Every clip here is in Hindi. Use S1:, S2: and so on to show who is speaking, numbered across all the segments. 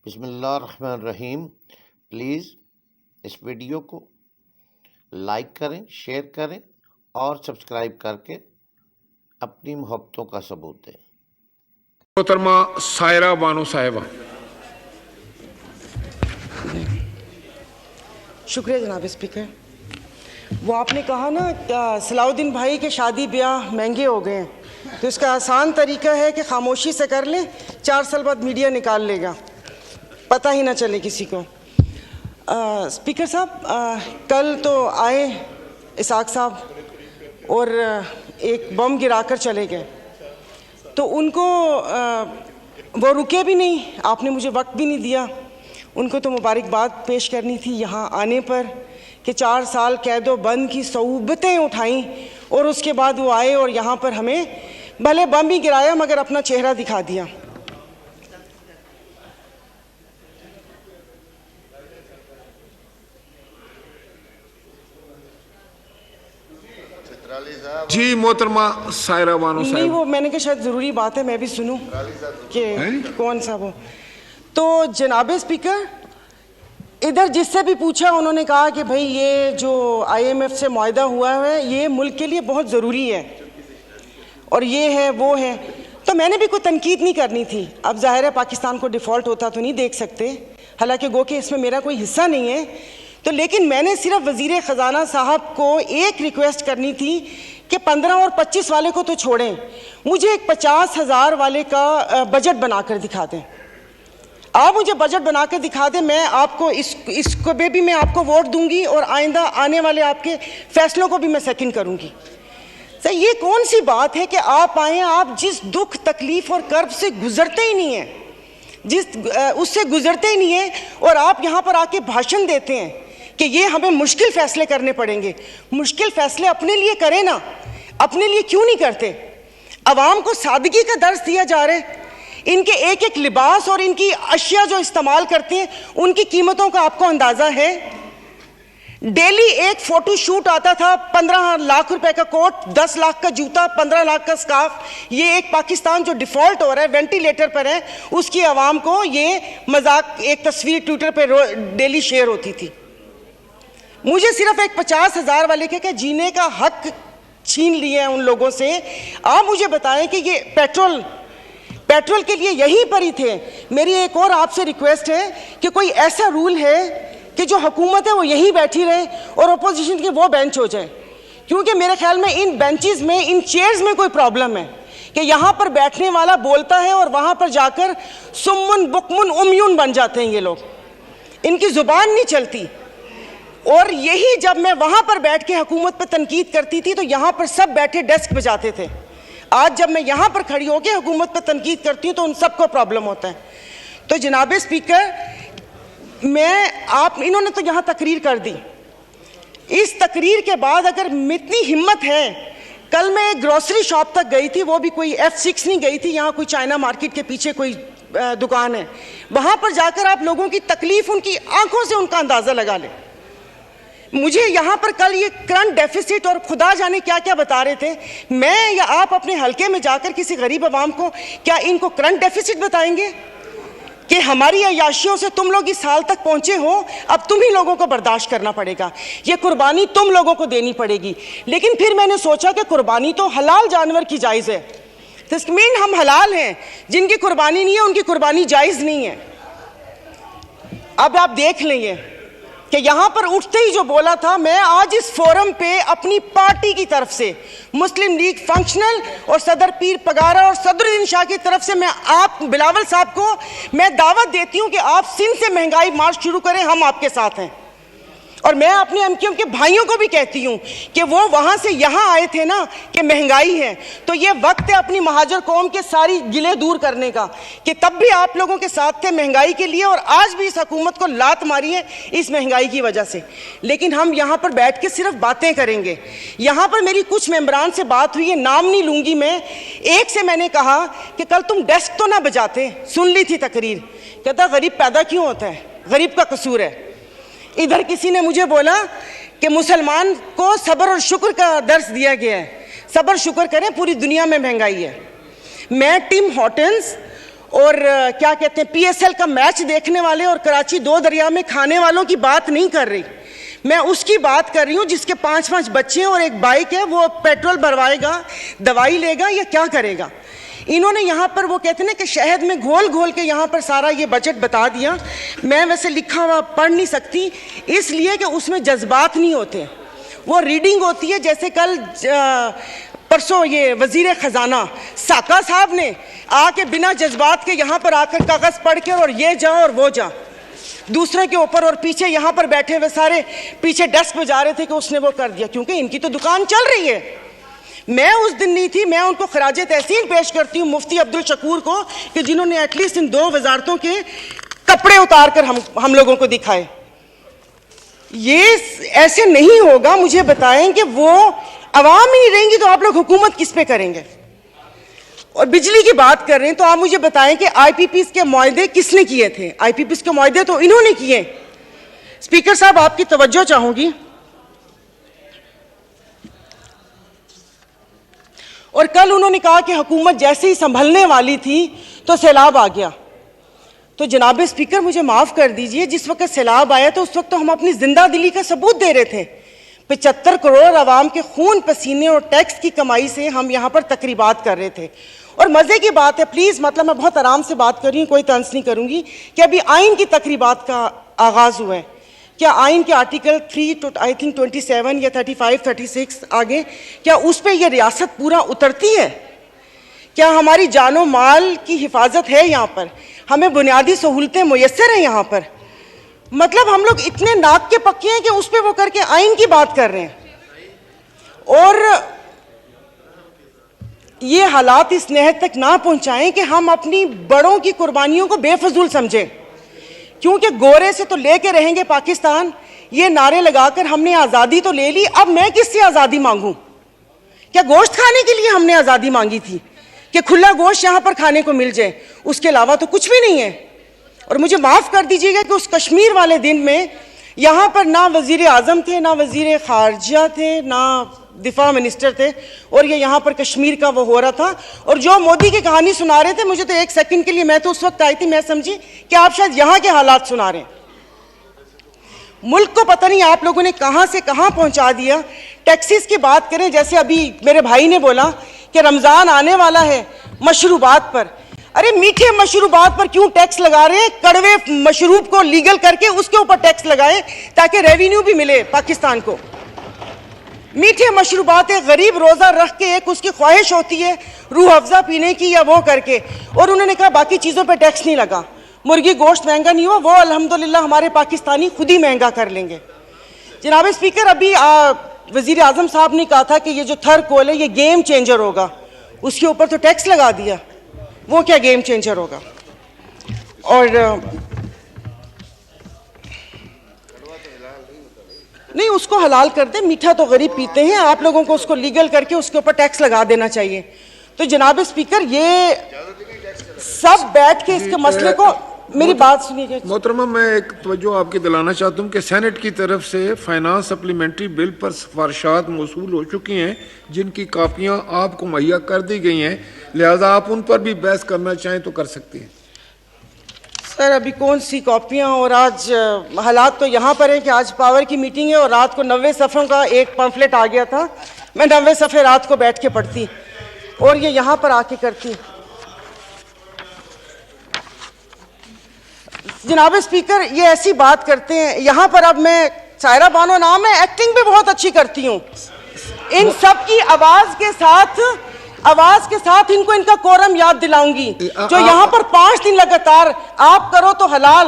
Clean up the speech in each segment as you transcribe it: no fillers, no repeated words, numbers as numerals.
S1: बिस्मिल्लाहिर्रहमानिर्रहीम। प्लीज़ इस वीडियो को लाइक करें, शेयर करें और सब्सक्राइब करके अपनी मोहब्बतों का सबूत दें।
S2: मोहतरमा सायरा बानो साहिबा।
S3: शुक्रिया जनाब स्पीकर। वो आपने कहा ना सलाउद्दीन भाई के शादी ब्याह महंगे हो गए हैं, तो इसका आसान तरीका है कि खामोशी से कर लें, 4 साल बाद मीडिया निकाल लेगा, पता ही ना चले किसी को। स्पीकर साहब, कल तो आए इसाक साहब और एक बम गिराकर चले गए, तो उनको वो रुके भी नहीं, आपने मुझे वक्त भी नहीं दिया। उनको तो मुबारकबाद पेश करनी थी यहाँ आने पर कि 4 साल कैदो बंद की सऊबतें उठाईं और उसके बाद वो आए और यहाँ पर हमें भले बम ही गिराया मगर अपना चेहरा दिखा दिया।
S2: जी मोहतरमा सायरा बानो
S3: नहीं,
S2: साहिबा।
S3: वो मैंने कहा शायद ज़रूरी बात है मैं भी सुनूं कि कौन सा वो। तो जनाब स्पीकर, इधर जिससे भी पूछा उन्होंने कहा कि भाई ये जो IMF से मुआहदा हुआ है ये मुल्क के लिए बहुत ज़रूरी है और ये है वो है, तो मैंने भी कोई तनकीद नहीं करनी थी। अब ज़ाहिर है पाकिस्तान को डिफ़ॉल्ट होता तो नहीं देख सकते, हालांकि गो कि इसमें मेरा कोई हिस्सा नहीं है, तो लेकिन मैंने सिर्फ वज़ीर ख़जाना साहब को एक रिक्वेस्ट करनी थी कि 15 और 25 वाले को तो छोड़ें, मुझे एक 50,000 वाले का बजट बनाकर दिखा दें। आप मुझे बजट बनाकर दिखा दें, मैं आपको इसको भी मैं आपको वोट दूंगी और आइंदा आने वाले आपके फैसलों को भी मैं सेकंड करूंगी। सर, ये कौन सी बात है कि आप आए, आप जिस दुख तकलीफ और कर्ब से गुजरते ही नहीं हैं, उससे गुजरते ही नहीं हैं, और आप यहाँ पर आके भाषण देते हैं कि ये हमें मुश्किल फैसले करने पड़ेंगे। मुश्किल फैसले अपने लिए करें ना, अपने लिए क्यों नहीं करते? अवाम को सादगी का दर्स दिया जा रहा है। इनके एक एक लिबास और इनकी अशिया जो इस्तेमाल करते हैं उनकी कीमतों का आपको अंदाजा है? डेली एक फोटो शूट आता था, 15 लाख रुपए का कोट, 10 लाख का जूता, 15 लाख का स्कार्फ। ये एक पाकिस्तान जो डिफॉल्ट हो रहा है, वेंटिलेटर पर है, उसकी आवाम को ये मजाक, एक तस्वीर ट्विटर पर डेली शेयर होती थी। मुझे सिर्फ एक 50,000 वाले के जीने का हक छीन लिए हैं उन लोगों से। आप मुझे बताएं कि ये पेट्रोल के लिए यहीं पर ही थे। मेरी एक और आपसे रिक्वेस्ट है कि कोई ऐसा रूल है कि जो हुकूमत है वो यहीं बैठी रहे और अपोजिशन के वो बेंच हो जाए, क्योंकि मेरे ख्याल में इन बेंचेस में, इन चेयर्स में कोई प्रॉब्लम है कि यहाँ पर बैठने वाला बोलता है और वहाँ पर जाकर सुम्मुन बुकमुन उम्यून बन जाते हैं ये लोग, इनकी ज़ुबान नहीं चलती। और यही जब मैं वहाँ पर बैठ के हुकूमत पर तनकीद करती थी तो यहाँ पर सब बैठे डेस्क बजाते थे। आज जब मैं यहाँ पर खड़ी होकर हुकूमत पर तनकीद करती हूँ तो उन सबको प्रॉब्लम होता है। तो जनाब स्पीकर, इन्होंने तो यहाँ तकरीर कर दी, इस तकरीर के बाद अगर इतनी हिम्मत है, कल मैं एक ग्रोसरी शॉप तक गई थी, वो भी कोई F6 नहीं गई थी, यहाँ कोई चाइना मार्केट के पीछे कोई दुकान है, वहाँ पर जाकर आप लोगों की तकलीफ, उनकी आंखों से उनका अंदाज़ा लगा लें। मुझे यहाँ पर कल ये करंट डेफिसिट और खुदा जाने क्या क्या बता रहे थे, मैं या आप अपने हलके में जाकर किसी गरीब आवाम को क्या इनको करंट डेफिसिट बताएंगे कि हमारी अयाशियों से तुम लोग इस हाल तक पहुंचे हो, अब तुम ही लोगों को बर्दाश्त करना पड़ेगा, ये कुर्बानी तुम लोगों को देनी पड़ेगी। लेकिन फिर मैंने सोचा कि कुर्बानी तो हलाल जानवर की जायज़ है, तो मीन हम हलाल हैं, जिनकी कुर्बानी नहीं है उनकी कुर्बानी जायज़ नहीं है। अब आप देख लेंगे कि यहाँ पर उठते ही जो बोला था, मैं आज इस फोरम पे अपनी पार्टी की तरफ से, मुस्लिम लीग फंक्शनल और सदर पीर पगारा और सदरुद्दीन शाह की तरफ से, मैं आप बिलावल साहब को मैं दावत देती हूँ कि आप सिंध से महंगाई मार्च शुरू करें, हम आपके साथ हैं। और मैं अपने एमक्यूएम के भाइयों को भी कहती हूँ कि वो वहाँ से यहाँ आए थे ना कि महंगाई है, तो ये वक्त है अपनी महाजर कौम के सारी गिले दूर करने का, कि तब भी आप लोगों के साथ थे महंगाई के लिए और आज भी इस हुकूमत को लात मारी है इस महंगाई की वजह से। लेकिन हम यहाँ पर बैठ के सिर्फ बातें करेंगे। यहाँ पर मेरी कुछ मेंबरान से बात हुई है, नाम नहीं लूँगी मैं। एक से मैंने कहा कि कल तुम डेस्क तो ना बजाते, सुन ली थी तकरीर, कहता गरीब पैदा क्यों होता है, गरीब का कसूर है। इधर किसी ने मुझे बोला कि मुसलमान को सब्र और शुक्र का दर्स दिया गया है, सब्र शुक्र करें, पूरी दुनिया में महंगाई है। मैं टिम हॉटन्स और क्या कहते हैं PSL का मैच देखने वाले और कराची 2 दरिया में खाने वालों की बात नहीं कर रही। मैं उसकी बात कर रही हूँ जिसके 5-5 बच्चे हैं और एक बाइक है, वो पेट्रोल भरवाएगा, दवाई लेगा या क्या करेगा। इन्होंने यहाँ पर वो कहते हैं ना कि शहद में घोल घोल के यहाँ पर सारा ये बजट बता दिया। मैं वैसे लिखा हुआ पढ़ नहीं सकती इसलिए कि उसमें जज्बात नहीं होते, वो रीडिंग होती है। जैसे कल परसों ये वजीर खजाना साका साहब ने आके बिना जज्बात के यहाँ पर आकर कागज पढ़ के और ये जा और वो जा दूसरे के ऊपर, और पीछे यहाँ पर बैठे हुए सारे पीछे डेस्क बजा रहे थे कि उसने वो कर दिया, क्योंकि इनकी तो दुकान चल रही है। मैं उस दिन नहीं थी, मैं उनको खराजे तहसीन पेश करती हूँ मुफ्ती अब्दुल शकूर को कि जिन्होंने एटलीस्ट इन 2 वजारतों के कपड़े उतार कर हम लोगों को दिखाए। ये ऐसे नहीं होगा। मुझे बताएं कि वो अवाम ही नहीं रहेंगी तो आप लोग हुकूमत किस पे करेंगे। और बिजली की बात कर रहे हैं तो आप मुझे बताएं कि IPPs के मुआहदे किसने किए थे। IPPs के मुआहदे तो इन्होंने किए। स्पीकर साहब आपकी तवज्जो चाहूंगी। और कल उन्होंने कहा कि हुकूमत जैसे ही संभलने वाली थी तो सैलाब आ गया। तो जनाब स्पीकर मुझे माफ कर दीजिए, जिस वक्त सैलाब आया तो उस वक्त तो हम अपनी जिंदा दिली का सबूत दे रहे थे। 75 करोड़ आवाम के खून पसीने और टैक्स की कमाई से हम यहाँ पर तकरीबात कर रहे थे। और मजे की बात है, प्लीज मतलब मैं बहुत आराम से बात कर रही हूँ, कोई तंज नहीं करूंगी, कि अभी आइन की तकरीबात का आगाज हुआ है। क्या आइन के आर्टिकल 3 आई थिंक 27 या 35-36 आगे, क्या उस पर यह रियासत पूरा उतरती है? क्या हमारी जानो माल की हिफाजत है? यहाँ पर हमें बुनियादी सहूलतें मुयस्सर हैं यहाँ पर? मतलब हम लोग इतने नाक के पक्के हैं कि उस पर वो करके आइन की बात कर रहे हैं। और ये हालात इस नहद तक ना पहुंचाएं कि हम अपनी बड़ों की कुर्बानियों को बेफजूल समझें, क्योंकि गोरे से तो लेके रहेंगे पाकिस्तान, ये नारे लगाकर हमने आज़ादी तो ले ली, अब मैं किससे आज़ादी मांगूं? क्या गोश्त खाने के लिए हमने आज़ादी मांगी थी कि खुला गोश्त यहाँ पर खाने को मिल जाए? उसके अलावा तो कुछ भी नहीं है। और मुझे माफ़ कर दीजिएगा कि उस कश्मीर वाले दिन में यहाँ पर ना वज़ीर आज़म थे, ना वज़ीर ख़ारजा थे, ना दिफा मिनिस्टर थे, और ये यहाँ पर कश्मीर का वो हो रहा था। और जो मोदी की कहानी सुना रहे थे, मुझे तो एक सेकंड के लिए, मैं तो उस वक्त आई थी, मैं समझी कि आप शायद यहाँ के हालात सुना रहे हैं। मुल्क को पता नहीं आप लोगों ने कहाँ से कहाँ पहुँचा दिया। टैक्सीज की बात करें, जैसे अभी मेरे भाई ने बोला कि रमज़ान आने वाला है, मशरूबात पर, अरे मीठे मशरूबात पर क्यों टैक्स लगा रहे हैं? कड़वे मशरूब को लीगल करके उसके ऊपर टैक्स लगाएं ताकि रेवेन्यू भी मिले पाकिस्तान को। मीठे मशरूबात एक गरीब रोज़ा रख के एक उसकी ख्वाहिश होती है रूह अफ़ज़ा पीने की या वो करके, और उन्होंने कहा बाकी चीज़ों पे टैक्स नहीं लगा। मुर्गी गोश्त महंगा नहीं हुआ, वो अल्हम्दुलिल्लाह हमारे पाकिस्तानी खुद ही महंगा कर लेंगे। जनाब स्पीकर, अभी वज़ीर आज़म साहब ने कहा था कि ये जो थर कोल है ये गेम चेंजर होगा, उसके ऊपर तो टैक्स लगा दिया। वो क्या गेम चेंजर होगा? और नहीं, उसको हलाल कर दे, मीठा तो गरीब पीते हैं, आप लोगों को उसको लीगल करके उसके ऊपर टैक्स लगा देना चाहिए। तो जनाब स्पीकर, ये सब बैठ के इसके मसले को, मेरी बात सुनिए
S2: मोहतरमा, मैं एक तवज्जो आपकी दिलाना चाहता हूँ कि सेनेट की तरफ से फाइनेंस सप्लीमेंट्री बिल पर सिफारिशात मौसूल हो चुकी हैं, जिनकी कापियाँ आपको मुहैया कर दी गई हैं, लिहाजा आप उन पर भी बहस करना चाहें तो कर सकती हैं।
S3: सर, अभी कौन सी कॉपियाँ? और आज हालात तो यहाँ पर है कि आज पावर की मीटिंग है और रात को 90 सफ़ों का एक पम्फलेट आ गया था। मैं 90 सफ़े रात को बैठ के पढ़ती और ये यहाँ पर आके करती। जनाब स्पीकर, ये ऐसी बात करते हैं यहाँ पर। अब मैं, सायरा बानो नाम है, एक्टिंग भी बहुत अच्छी करती हूँ। इन सब की आवाज़ के साथ इनको इनका कोरम याद दिलाऊंगी। जो यहाँ पर 5 दिन लगातार आप करो तो हलाल,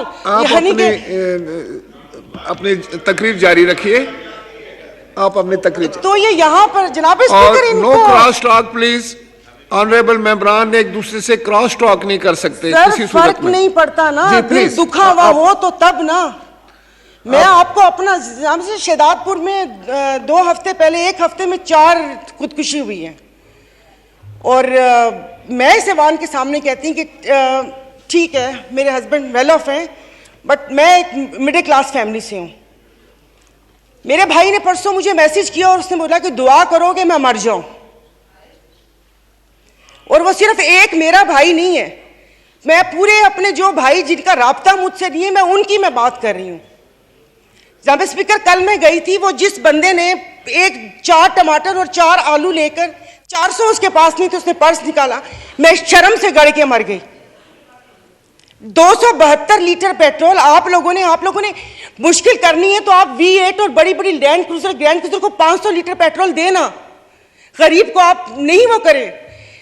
S2: अपनी तकरीर जारी रखिए। आप अपनी तकरीर
S3: तो ये यहाँ पर जनाब स्पीकर, इनको
S2: no cross talk please. Honourable मेंबरान एक दूसरे से क्रॉस टॉक नहीं कर सकते किसी सूरत में।
S3: फर्क नहीं पड़ता ना, दिल दुखा हुआ हो तो तब ना। मैं आपको अपना शहदादपुर में 2 हफ्ते पहले, 1 हफ्ते में 4 खुदकुशी हुई है। और मैं इस ऐवान के सामने कहती हूँ कि ठीक है, मेरे हस्बैंड वेल ऑफ हैं, बट मैं एक मिडिल क्लास फैमिली से हूँ। मेरे भाई ने परसों मुझे मैसेज किया और उसने बोला कि दुआ करोगे मैं मर जाऊं। और वो सिर्फ एक मेरा भाई नहीं है, मैं पूरे अपने जो भाई जिनका राब्ता मुझसे नहीं है, मैं उनकी मैं बात कर रही हूँ। जनाब स्पीकर, कल मैं गई थी, वो जिस बंदे ने 4 टमाटर और 4 आलू लेकर 400 उसके पास नहीं थे, उसने पर्स निकाला, मैं शर्म से गड़ के मर गई। 272 लीटर पेट्रोल आप लोगों ने मुश्किल करनी है तो आप V8 और बड़ी बड़ी ग्रैंड क्रूजर को 500 लीटर पेट्रोल देना, गरीब को आप नहीं वो करें।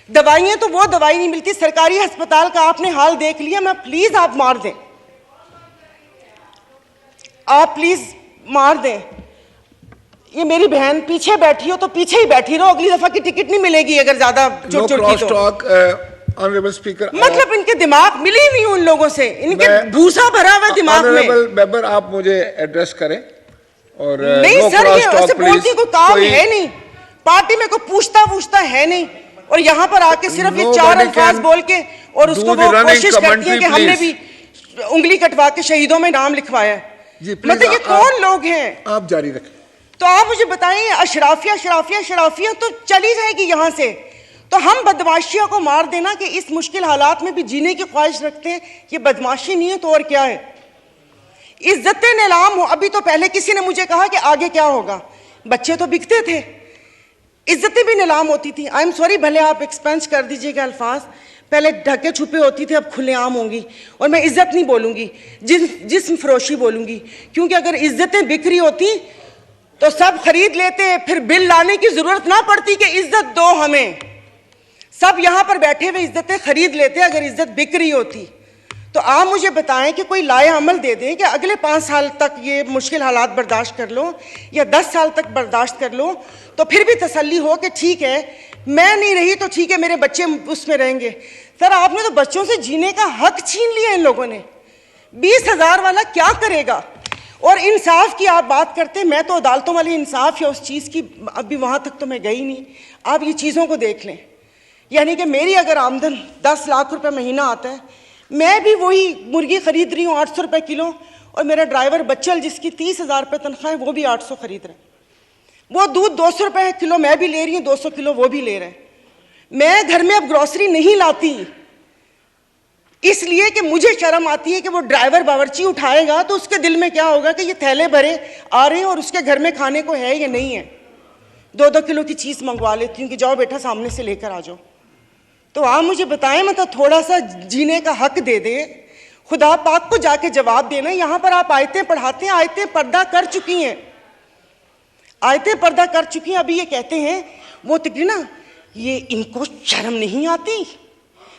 S3: दवाइयां तो वो दवाई नहीं मिलती, सरकारी अस्पताल का आपने हाल देख लिया। मैं प्लीज आप मार दें, आप प्लीज मार दें। ये मेरी बहन पीछे बैठी हो तो पीछे ही बैठी रहो, अगली दफा की टिकट नहीं मिलेगी अगर ज्यादा चुट की तो।
S2: ऑनरेबल स्पीकर,
S3: मतलब इनके दिमाग मिली नहीं उन लोगों से, इनके भूसा भरा हुआ दिमाग में।
S2: ऑनरेबल मेंबर, आप मुझे एड्रेस करें। और
S3: नहीं सर, ये ऐसे बोलती कोई काम है नहीं, पार्टी में कोई पूछता है नहीं, और यहाँ पर आके सिर्फ ये 4 अल्फाज बोल के और उसको वो कोशिश करती है कि हमने भी उंगली कटवा के शहीदों में नाम लिखवाया है। मतलब ये कौन लोग हैं?
S2: आप जारी रखें।
S3: तो आप मुझे बताइए, अशराफिया तो चली जाएगी यहाँ से, तो हम बदमाशियों को मार देना कि इस मुश्किल हालात में भी जीने की ख्वाहिश रखते हैं, ये बदमाशी नहीं है तो और क्या है? इज्जतें नीलाम हो। अभी तो पहले किसी ने मुझे कहा कि आगे क्या होगा, बच्चे तो बिकते थे, इज्जतें भी नीलाम होती थी। आई एम सॉरी, भले आप एक्सपेंस कर दीजिएगा अल्फाज, पहले ढके छुपे होती थे, अब खुलेआम होंगी। और मैं इज्जत नहीं बोलूंगी, जिस्म फरोशी बोलूंगी, क्योंकि अगर इज्जतें बिक रही होती तो सब खरीद लेते, फिर बिल लाने की जरूरत ना पड़ती कि इज्जत दो हमें। सब यहां पर बैठे हुए इज्जतें खरीद लेते अगर इज्जत बिक रही होती। तो आप मुझे बताएं कि कोई लाए अमल दे दें कि अगले 5 साल तक ये मुश्किल हालात बर्दाश्त कर लो, या 10 साल तक बर्दाश्त कर लो, तो फिर भी तसल्ली हो कि ठीक है, मैं नहीं रही तो ठीक है, मेरे बच्चे उसमें रहेंगे। सर, आपने तो बच्चों से जीने का हक छीन लिया इन लोगों ने। 20,000 वाला क्या करेगा? और इंसाफ की आप बात करते हैं, मैं तो अदालतों वाली इंसाफ या उस चीज़ की अभी वहाँ तक तो मैं गई नहीं। आप ये चीज़ों को देख लें, यानी कि मेरी अगर आमदन 10 लाख रुपए महीना आता है, मैं भी वही मुर्गी खरीद रही हूँ 800 रुपये किलो, और मेरा ड्राइवर बच्चल जिसकी 30,000 रुपये तनख्वाह है वो भी 800 खरीद रहे हैं। वो दूध 200 रुपये किलो मैं भी ले रही हूँ, 200 किलो वो भी ले रहे हैं। मैं घर में अब ग्रॉसरी नहीं लाती, इसलिए कि मुझे शर्म आती है कि वो ड्राइवर बावर्ची उठाएगा तो उसके दिल में क्या होगा कि ये थैले भरे आ रहे हैं और उसके घर में खाने को है या नहीं है। 2-2 किलो की चीज़ मंगवा लेती हूँ कि जाओ बेटा सामने से लेकर आ जाओ। तो आप मुझे बताएं, मतलब थोड़ा सा जीने का हक दे दे, खुदा पाक को जाके जवाब देना। यहाँ पर आप आयतें पढ़ाते हैं, आयतें पर्दा कर चुकी हैं, आयतें पर्दा कर चुकी हैं। अभी ये कहते हैं वो तकरीर ना, ये इनको शर्म नहीं आती,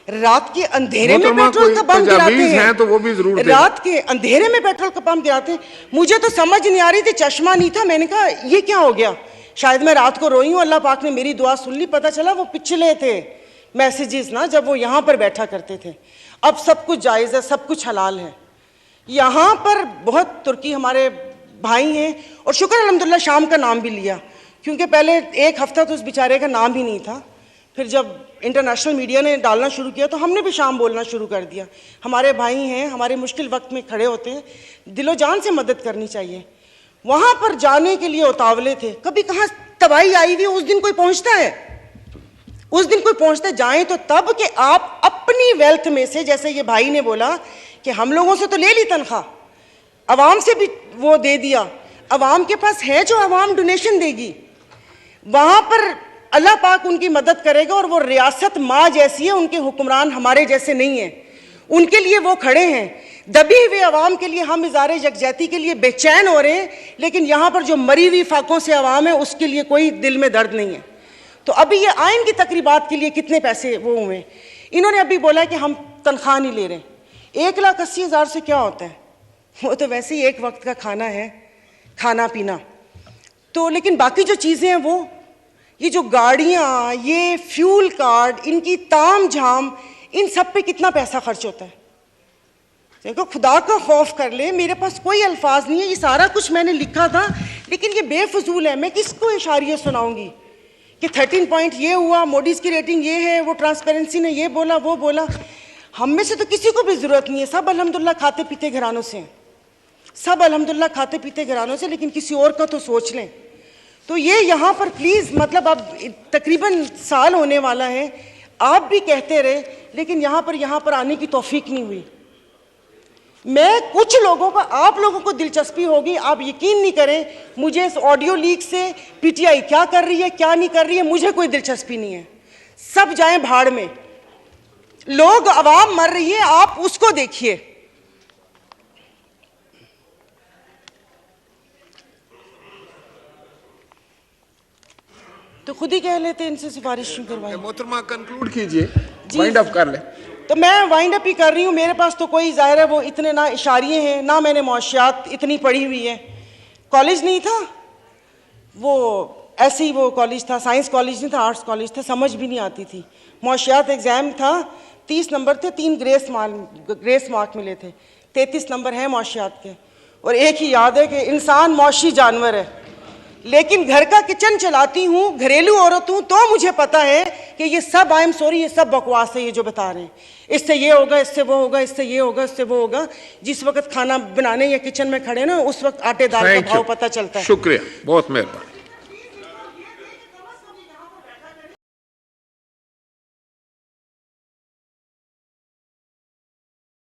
S3: रात के अंधेरे में पेट्रोल का पंप गिराते हैं,
S2: तो वो भी जरूर
S3: रात के अंधेरे में पेट्रोल का पंप गिराते हैं। मुझे तो समझ नहीं आ रही थी, चश्मा नहीं था, मैंने कहा ये क्या हो गया, शायद मैं रात को रोई हूँ, अल्लाह पाक ने मेरी दुआ सुन ली। पता चला वो पिछले थे मैसेजेस ना, जब वो यहाँ पर बैठा करते थे। अब सब कुछ जायज़ है, सब कुछ हलाल है। यहाँ पर बहुत तुर्की हमारे भाई हैं, और शुक्र अल्हम्दुलिल्लाह शाम का नाम भी लिया, क्योंकि पहले 1 हफ्ता तो उस बेचारे का नाम ही नहीं था। फिर जब इंटरनेशनल मीडिया ने डालना शुरू किया तो हमने भी शाम बोलना शुरू कर दिया। हमारे भाई हैं, हमारे मुश्किल वक्त में खड़े होते हैं, दिलो जान से मदद करनी चाहिए। वहाँ पर जाने के लिए उतावले थे, कभी कहाँ तबाही आई हुई, उस दिन कोई पहुँचता है, उस दिन कोई पहुँचते जाएं तो तब कि आप अपनी वेल्थ में से, जैसे ये भाई ने बोला कि हम लोगों से तो ले ली तनख्वाह, अवाम से भी वो दे दिया, अवाम के पास है जो अवाम डोनेशन देगी, वहाँ पर अल्लाह पाक उनकी मदद करेगा। और वो रियासत माँ जैसी है, उनके हुक्मरान हमारे जैसे नहीं हैं, उनके लिए वो खड़े हैं। दबी हुए अवाम के लिए हम इज़ारे यकजहती के लिए बेचैन हो रहे हैं, लेकिन यहाँ पर जो मरी हुई फाकों से अवाम है उसके लिए कोई दिल में दर्द नहीं है। तो अभी ये आइन की तकरीबात के लिए कितने पैसे वो हुए, इन्होंने अभी बोला कि हम तनख्वाह नहीं ले रहे। 1,80,000 से क्या होता है, वो तो वैसे ही एक वक्त का खाना है, खाना पीना तो। लेकिन बाकी जो चीज़ें हैं वो, ये जो गाड़ियाँ, ये फ्यूल कार्ड, इनकी ताम झाम, इन सब पे कितना पैसा खर्च होता है। देखो, खुदा का खौफ कर ले, मेरे पास कोई अल्फाज नहीं है, ये सारा कुछ मैंने लिखा था लेकिन ये बेफजूल है। मैं किसको इशारिया सुनाऊंगी कि 13 पॉइंट ये हुआ, मोडीज की रेटिंग ये है, वो ट्रांसपेरेंसी ने ये बोला वो बोला। हम में से तो किसी को भी ज़रूरत नहीं है, सब अल्हम्दुलिल्लाह खाते पीते घरानों से हैं, सब अल्हम्दुलिल्लाह खाते पीते घरानों से, लेकिन किसी और का तो सोच लें। तो ये यहाँ पर प्लीज़, मतलब अब तकरीबन साल होने वाला है, आप भी कहते रहे, लेकिन यहां पर आने की तौफीक नहीं हुई। मैं कुछ लोगों का, आप लोगों को दिलचस्पी होगी, आप यकीन नहीं करें, मुझे इस ऑडियो लीक से पीटीआई क्या कर रही है क्या नहीं कर रही है मुझे कोई दिलचस्पी नहीं है। सब जाएं भाड़ में, लोग, आवाम मर रही है, आप उसको देखिए। तो खुद ही कह लेते इनसे सिफारिश क्यों करवाई।
S2: मोहतरमा कंक्लूड कीजिए, वाइंड अप कर ले।
S3: तो मैं वाइंड अप ही कर रही हूँ। मेरे पास तो कोई, जाहिर है वो इतने ना इशारिये हैं, ना मैंने मुआशियात इतनी पढ़ी हुई है। कॉलेज नहीं था वो, ऐसे ही वो कॉलेज था, साइंस कॉलेज नहीं था, आर्ट्स कॉलेज था, समझ भी नहीं आती थी। मुआशियात एग्जाम था, 30 नंबर थे, 3 ग्रेस मार्क मिले थे, 33 नंबर हैं मुआशियात के। और एक ही याद है कि इंसान मौशी जानवर है, लेकिन घर का किचन चलाती हूँ, घरेलू औरत हूँ, तो मुझे पता है कि ये सब, आई एम सॉरी, ये सब बकवास है ये जो बता रहे हैं। इससे ये होगा, इससे वो होगा, इससे ये होगा, इससे वो होगा। जिस वक्त खाना बनाने या किचन में खड़े ना, उस वक्त आटे दाल का भाव पता चलता है।
S2: शुक्रिया, बहुत मेहरबानी।